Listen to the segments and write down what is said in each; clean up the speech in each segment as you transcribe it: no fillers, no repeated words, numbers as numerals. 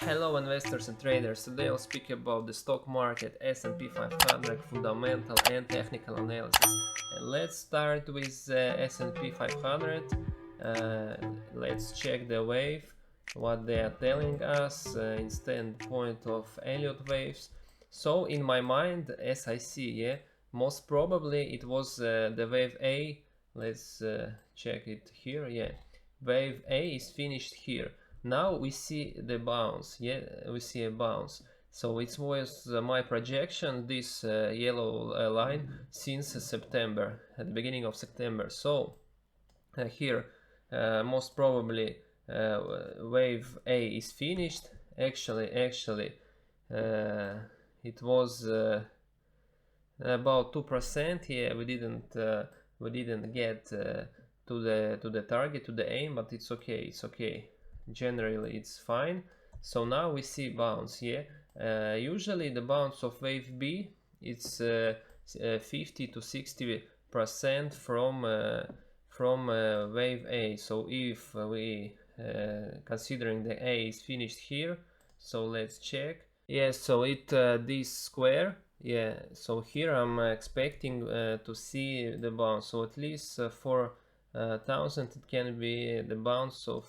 Hello investors and traders, today I'll speak about the stock market, S&P 500, fundamental and technical analysis. And let's start with S&P 500. Let's check the wave, what they are telling us in standpoint of Elliott waves. So in my mind, as I see, most probably it was the wave A. Let's check it here, wave A is finished here. Now we see the bounce, we see a bounce. So it was my projection, this yellow line, since September, at the beginning of September. So here most probably wave A is finished. Actually it was about 2%. We didn't get to the target, to the aim, but it's okay. Generally it's fine. So now we see bounce. Usually the bounce of wave B, it's 50 to 60% from wave A. So if we considering the A is finished here, so let's check. So it this square, so here I'm expecting to see the bounce. So at least 4,000 it can be the bounce of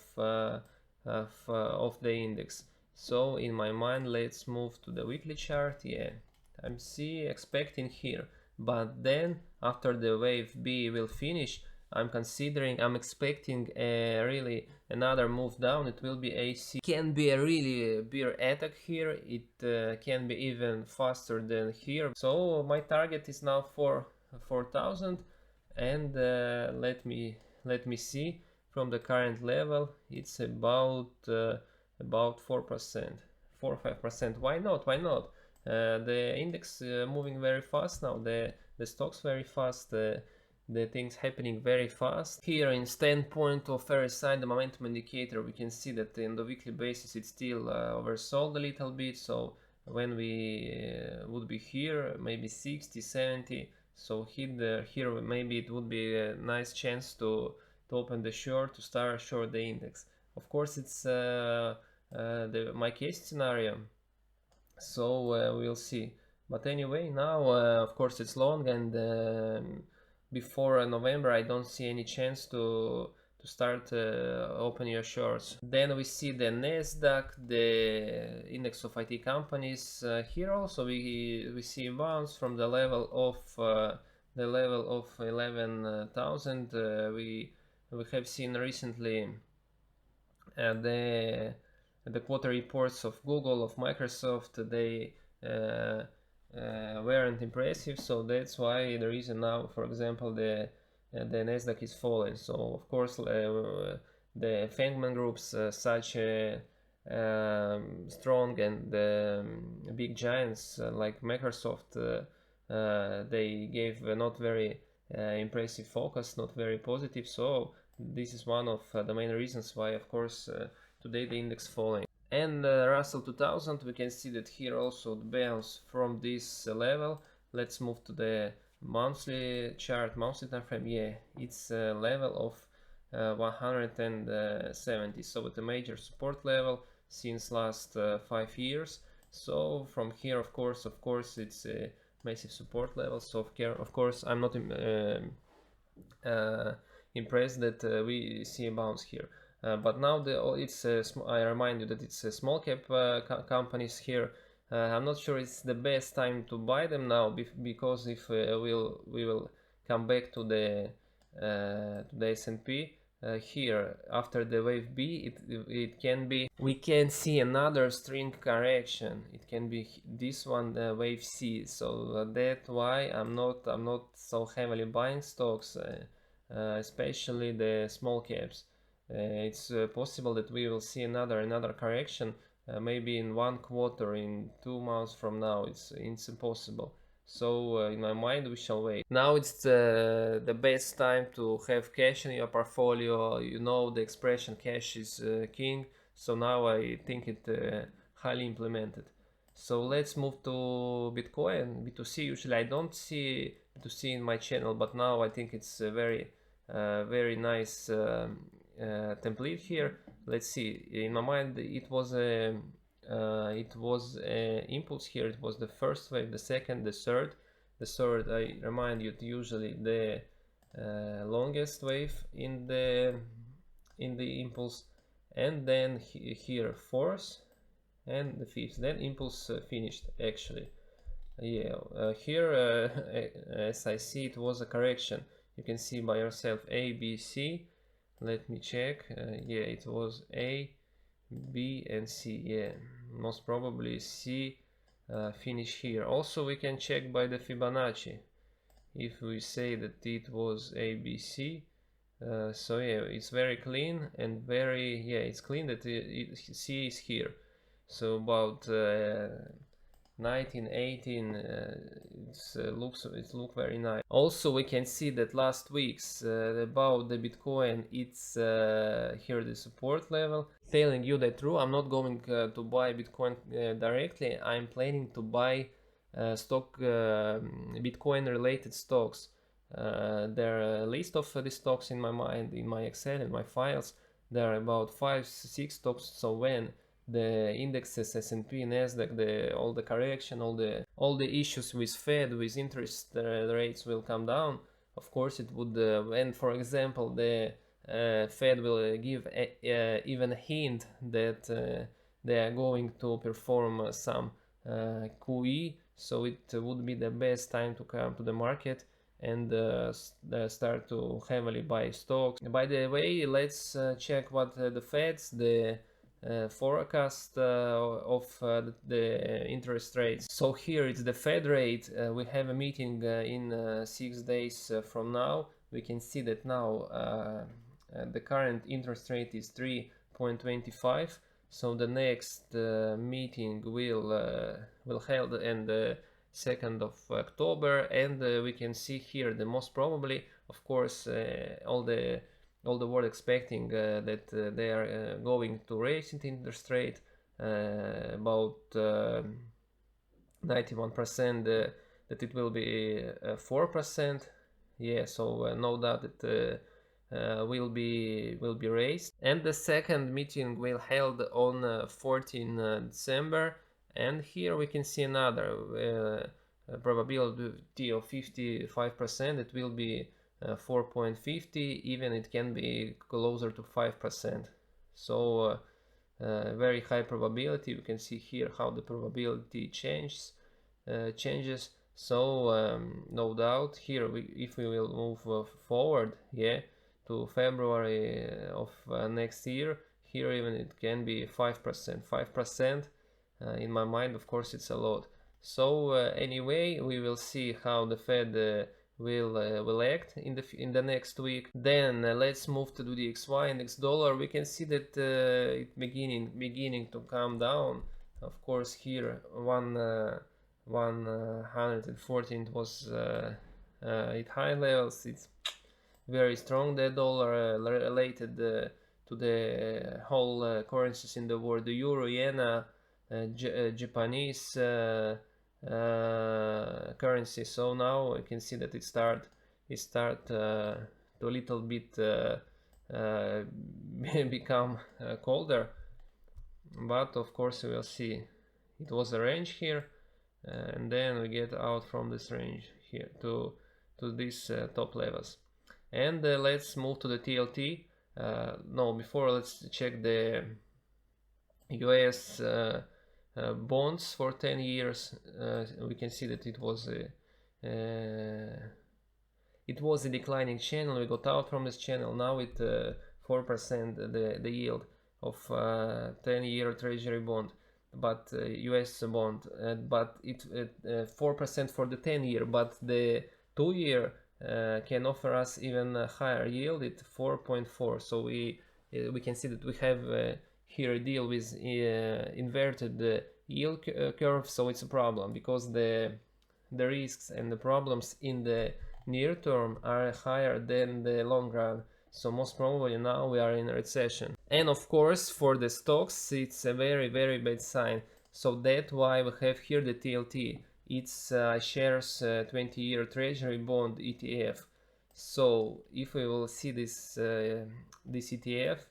the index. So in my mind, let's move to the weekly chart. I'm expecting here, but then after the wave B will finish, I'm expecting really another move down. It will be AC. Can be a really bear attack here. It can be even faster than here. So my target is now 4,000, and let me see. From the current level, it's about 4%, 4-5%. Why not? The index moving very fast now. The stocks very fast. The things happening very fast. Here in standpoint of RSI, the momentum indicator, we can see that on the weekly basis it's still oversold a little bit. So when we would be here, maybe 60, 70, so hit here, maybe it would be a nice chance to open the short, to start short the index. Of course, it's my case scenario, so we'll see. But anyway, now of course it's long, and before November I don't see any chance to start open your shorts. Then we see the Nasdaq, the index of IT companies. Here also we see a bounce from the level of 11,000. We have seen recently the quarter reports of Google, of Microsoft. They weren't impressive, so that's why the reason now, for example, the Nasdaq is falling. So of course the Fangman groups, such strong and big giants like Microsoft, they gave not very impressive focus, not very positive. So this is one of the main reasons why, of course, today the index falling. And Russell 2000, we can see that here also the bounce from this level. Let's move to the monthly chart, monthly time frame. It's a level of 170, so at a major support level since last 5 years. So from here, of course it's a massive support level. So of course I'm not impressed that we see a bounce here. But now I remind you that it's small cap companies here. I'm not sure it's the best time to buy them now, because if we will come back to the S&P here after the wave B, it can be, we can see another string correction. It can be this one, the wave C. So that's why I'm not so heavily buying stocks, especially the small caps. It's possible that we will see another correction, maybe in 1 quarter, in 2 months from now. It's impossible. So in my mind, we shall wait. Now it's the best time to have cash in your portfolio. You know the expression, cash is king. So now I think it highly implemented. So let's move to Bitcoin, B2C. Usually I don't see B2C in my channel, but now I think it's a very nice template here. Let's see. In my mind, it was a it was impulse here. It was the first wave, the second, the third. The third, I remind you, usually the longest wave in the impulse, and then here fourth and the fifth. Then impulse finished actually. Yeah, here as I see, it was a correction. You can see by yourself A, B, C. Let me check. Yeah, it was A, B and C. Yeah, most probably C finish here. Also we can check by the Fibonacci if we say that it was A, B, C. So yeah, it's very clean and very, yeah, it's clean that C is here. So about 19, 18, it look very nice. Also we can see that last week's about the Bitcoin, it's here the support level. Telling you that true, I'm not going to buy Bitcoin directly. I'm planning to buy stock Bitcoin related stocks. There are a list of the stocks in my mind, in my Excel, in my files. There are about 5-6 stocks. So when the indexes, S&P, Nasdaq, all the correction, all the issues with Fed, with interest rates will come down. Of course, it would. When, for example, the Fed will give even a hint that they are going to perform some QE, so it would be the best time to come to the market and start to heavily buy stocks. By the way, let's check what the Fed's forecast of the interest rates. So here it's the Fed rate. We have a meeting in 6 days from now. We can see that now the current interest rate is 3.25. So the next meeting will held in the 2nd of October, and we can see here the most probably, of course, all the world expecting that they are going to raise the interest rate about 91% that it will be 4%. Yeah, so no doubt that will be raised. And the second meeting will held on 14 December, and here we can see another probability of 55%. It will be 4.50, even it can be closer to 5%. So very high probability. You can see here how the probability changes. So no doubt here if we will move forward, yeah, to February of next year, here even it can be 5%. 5% in my mind, of course, it's a lot. So anyway, we will see how the Fed will act in the next week. Then let's move to the DXY index dollar. We can see that it beginning to come down. Of course, here 114 was at high levels. It's very strong, the dollar, related to the whole currencies in the world, the euro, yen, Japanese currency. So now I can see that it start to a little bit become colder, but of course we will see. It was a range here, and then we get out from this range here to these top levels. And let's move to the TLT. No, before let's check the US bonds for 10 years. We can see that it was a declining channel. We got out from this channel. Now it 4% the yield of 10-year treasury bond, but US bond, but it 4% for the 10-year, but the 2-year can offer us even a higher yield at 4.4. So we can see that we have here a deal with inverted yield curve. So it's a problem because the risks and the problems in the near term are higher than the long run. So most probably now we are in a recession. And of course for the stocks it's a very, very bad sign. So that's why we have here the TLT. It's shares 20-year treasury bond ETF. So if we will see this ETF,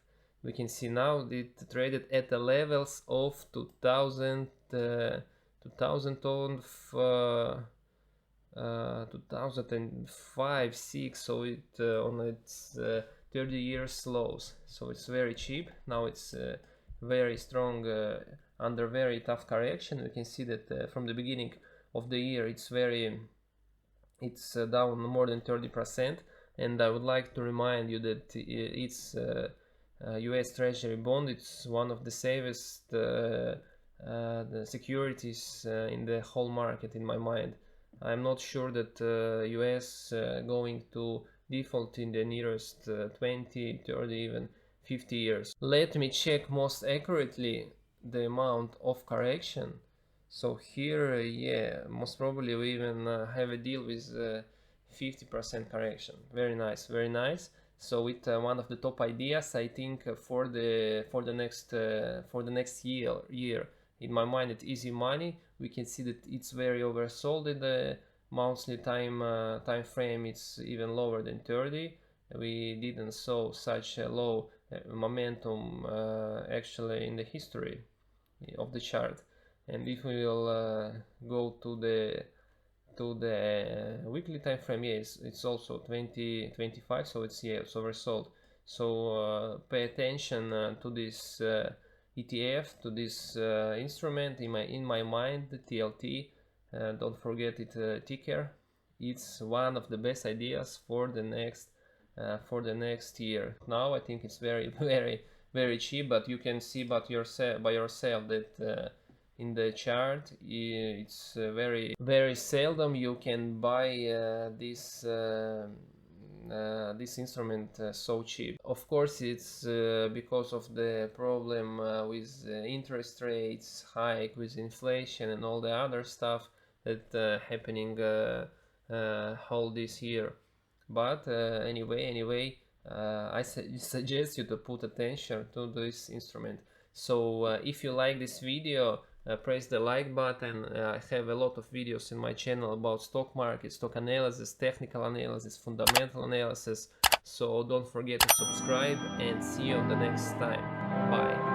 we can see now it traded at the levels of 2005, 6, so it on its 30 years lows, so it's very cheap. Now it's very strong under very tough correction. We can see that from the beginning of the year it's down more than 30%, and I would like to remind you that it's US Treasury bond. It's one of the safest the securities in the whole market in my mind. I'm not sure that US going to default in the nearest 20, 30, even 50 years. Let me check most accurately the amount of correction. So here, yeah, most probably we even have a deal with 50% correction. Very nice, very nice. So with one of the top ideas, I think for the next year, in my mind, it's easy money. We can see that it's very oversold in the monthly time frame. It's even lower than 30. We didn't saw such a low momentum actually in the history of the chart. And if we will go to the weekly time frame, yes, it's also 2025, so it's, yeah, it's oversold. So pay attention to this ETF, to this instrument. In my mind, the TLT, don't forget it, ticker. It's one of the best ideas for the next year. Now I think it's very very cheap, but you can see by yourself that in the chart it's very seldom you can buy this instrument so cheap. Of course, it's because of the problem with interest rates hike, with inflation and all the other stuff that happening whole this year. But anyway, I suggest you to put attention to this instrument. So if you like this video, press the like button. I have a lot of videos in my channel about stock market, stock analysis, technical analysis, fundamental analysis. So don't forget to subscribe, and see you on the next time. Bye.